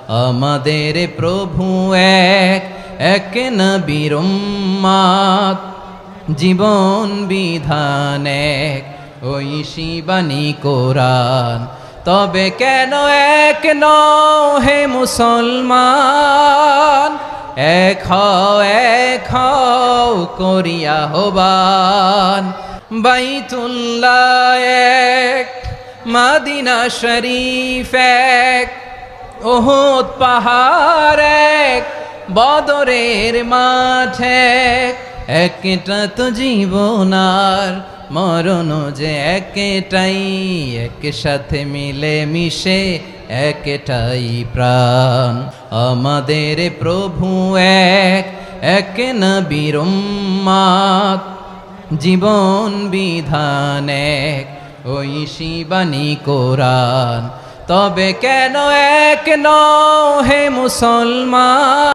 আমাদের প্রভু এক, এক নবীর উম্মত, জীবন বিধান এক, ওই শিবানী কোরআন। তবে কেন এক নও হে মুসলমান, এক হও করিয়া আহ্বান। বাইতুল্লাহ এক, মদিনা শরীফ এক, উহুদ পাহাড় এক, বদরের মাঠ এক। একটা তো জীবন আর মরণ যে একটাই, একসাথে মিলে মিশে একটাই প্রাণ। আমাদের প্রভু এক, এক নবীর উম্মত, জীবন বিধান এক, ওই শিবানী কোরআন। তবে কেন এক নও হে মুসলমান।